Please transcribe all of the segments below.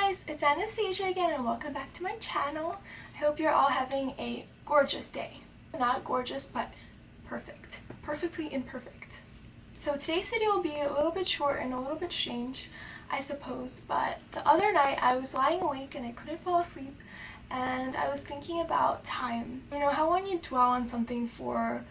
guys, it's Anastasia again and welcome back to my channel. I hope you're all having a gorgeous day. Not gorgeous, but perfect. Perfectly imperfect. So today's video will be a little bit short and a little bit strange, I suppose, but the other night I was lying awake and I couldn't fall asleep and I was thinking about time. You know how when you dwell on something for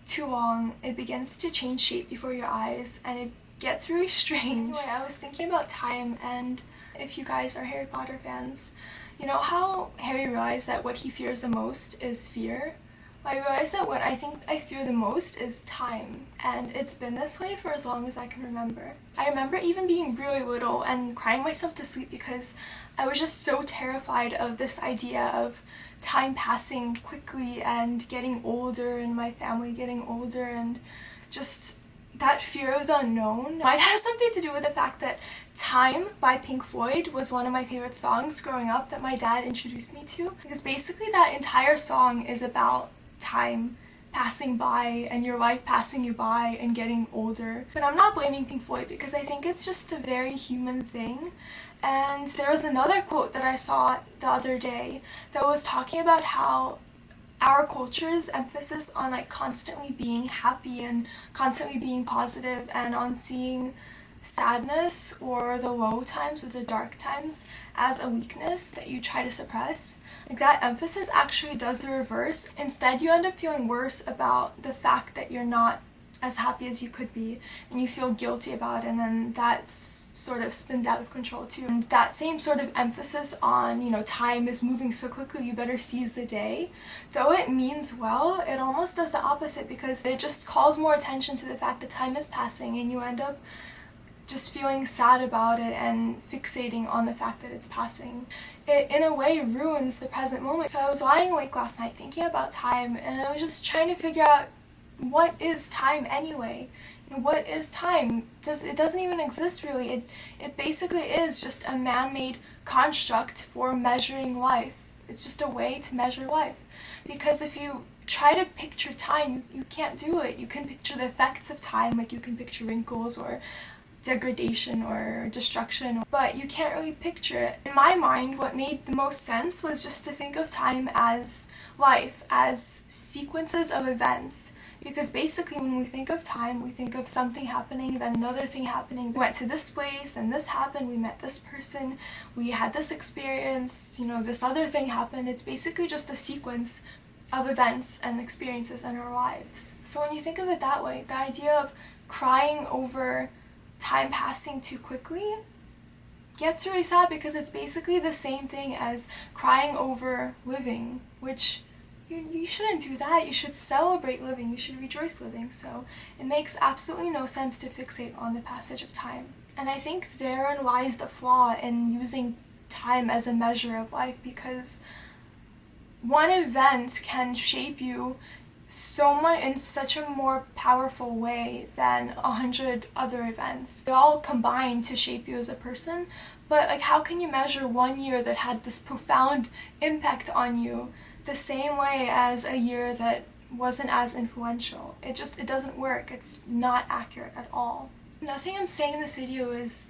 too long, it begins to change shape before your eyes and it gets really strange. Anyway, I was thinking about time, and if you guys are Harry Potter fans, you know how Harry realized that what he fears the most is fear? Well, I realized that what I think I fear the most is time, and it's been this way for as long as I can remember. I remember even being really little and crying myself to sleep because I was just so terrified of this idea of time passing quickly and getting older and my family getting older, and just that fear of the unknown might have something to do with the fact that Time by Pink Floyd was one of my favorite songs growing up that my dad introduced me to, because basically that entire song is about time passing by and your life passing you by and getting older. But I'm not blaming Pink Floyd because I think it's just a very human thing. And there was another quote that I saw the other day that was talking about how our culture's emphasis on constantly being happy and constantly being positive and on seeing sadness or the low times or the dark times as a weakness that you try to suppress. That emphasis actually does the reverse. Instead, you end up feeling worse about the fact that you're not as happy as you could be, and you feel guilty about it, and then that sort of spins out of control too. And that same sort of emphasis on, time is moving so quickly, you better seize the day, though it means well, it almost does the opposite, because it just calls more attention to the fact that time is passing and you end up just feeling sad about it and fixating on the fact that it's passing. It in a way ruins the present moment. So I was lying awake last night thinking about time, and I was just trying to figure out, what is time anyway? What is time? It doesn't even exist really. It basically is just a man-made construct for measuring life. It's just a way to measure life. Because if you try to picture time, you can't do it. You can picture the effects of time, like you can picture wrinkles or degradation or destruction, but you can't really picture it. In my mind, what made the most sense was just to think of time as life, as sequences of events. Because basically when we think of time, we think of something happening, then another thing happening. We went to this place, and this happened, we met this person, we had this experience, this other thing happened. It's basically just a sequence of events and experiences in our lives. So when you think of it that way, the idea of crying over time passing too quickly gets really sad, because it's basically the same thing as crying over living, which you shouldn't do that. You should celebrate living. You should rejoice living. So it makes absolutely no sense to fixate on the passage of time. And I think therein lies the flaw in using time as a measure of life, because one event can shape you so much in such a more powerful way than 100 other events. They all combine to shape you as a person, but how can you measure 1 year that had this profound impact on you the same way as a year that wasn't as influential? It doesn't work. It's not accurate at all. Nothing I'm saying in this video is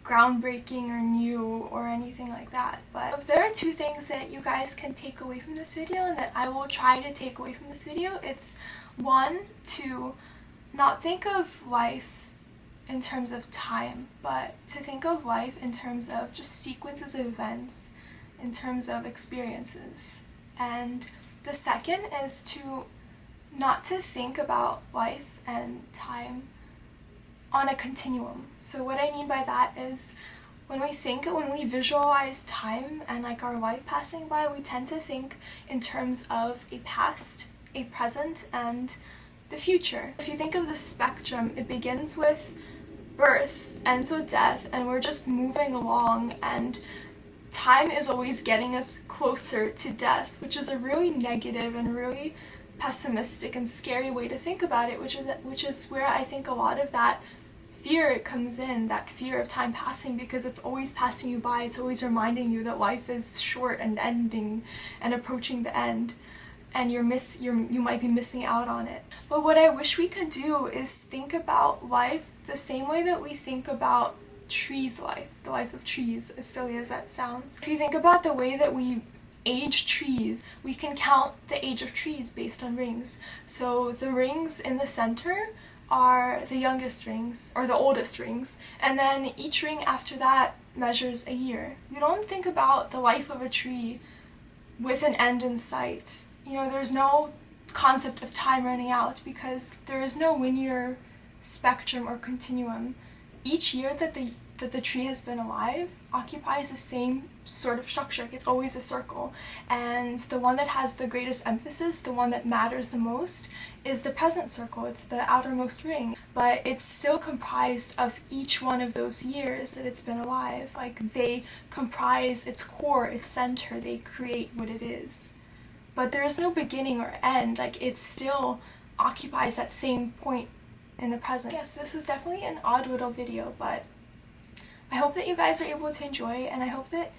groundbreaking or new or anything like that, but if there are two things that you guys can take away from this video and that I will try to take away from this video, it's one, to not think of life in terms of time, but to think of life in terms of just sequences of events, in terms of experiences. And the second is to not to think about life and time on a continuum. So what I mean by that is, when we visualize time and our life passing by, we tend to think in terms of a past, a present, and the future. If you think of the spectrum, it begins with birth, ends with death, and we're just moving along, and time is always getting us closer to death, which is a really negative and really pessimistic and scary way to think about it, which is where I think a lot of that fear comes in, that fear of time passing, because it's always passing you by. It's always reminding you that life is short and ending and approaching the end, and you might be missing out on it. But what I wish we could do is think about life the same way that we think about tree's life, the life of trees, as silly as that sounds. If you think about the way that we age trees, we can count the age of trees based on rings. So the rings in the center are the youngest rings, or the oldest rings, and then each ring after that measures a year. You don't think about the life of a tree with an end in sight. You know, there's no concept of time running out because there is no linear spectrum or continuum. Each year that the tree has been alive occupies the same sort of structure. Like, it's always a circle, and the one that has the greatest emphasis, the one that matters the most, is the present circle. It's the outermost ring, but it's still comprised of each one of those years that it's been alive. Like, they comprise its core, its center, they create what it is. But there is no beginning or end. Like, it still occupies that same point in the present. Yes, this is definitely an odd little video, but I hope that you guys are able to enjoy, and I hope that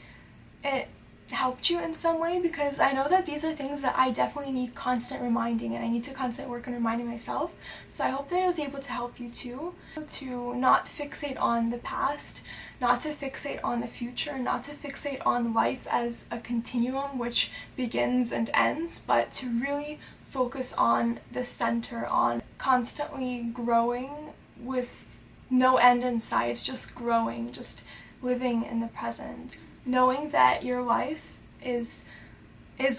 it helped you in some way, because I know that these are things that I definitely need constant reminding, and I need to constantly work on reminding myself. So I hope that I was able to help you too, to not fixate on the past, not to fixate on the future, not to fixate on life as a continuum which begins and ends, but to really focus on the center, on constantly growing with no end in sight, just growing, just living in the present. Knowing that your life is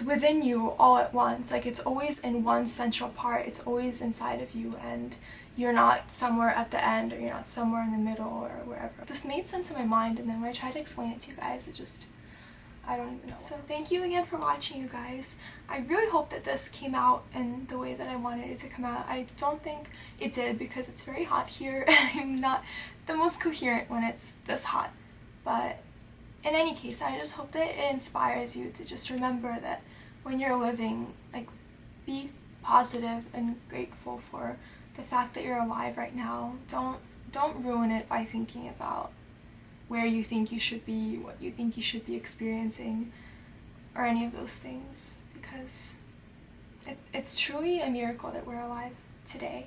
within you all at once. Like, it's always in one central part, it's always inside of you, and you're not somewhere at the end, or you're not somewhere in the middle, or wherever. This made sense in my mind, and then when I tried to explain it to you guys, I don't even know. So thank you again for watching, you guys. I really hope that this came out in the way that I wanted it to come out. I don't think it did because it's very hot here and I'm not the most coherent when it's this hot. But in any case, I just hope that it inspires you to just remember that when you're living, like, be positive and grateful for the fact that you're alive right now. Don't ruin it by thinking about where you think you should be, what you think you should be experiencing, or any of those things, because it's truly a miracle that we're alive today.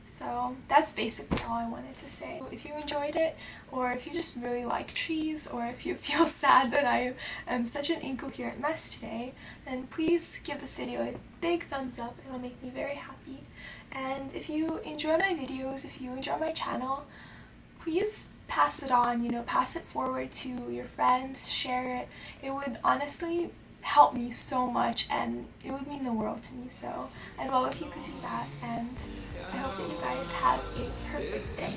So that's basically all I wanted to say. If you enjoyed it, or if you just really like trees, or if you feel sad that I am such an incoherent mess today, then please give this video a big thumbs up. It'll make me very happy. And if you enjoy my videos, if you enjoy my channel, please pass it on, pass it forward to your friends, share it. It would honestly help me so much, and it would mean the world to me. So I'd love if you could do that, and I hope that you guys have a perfect day.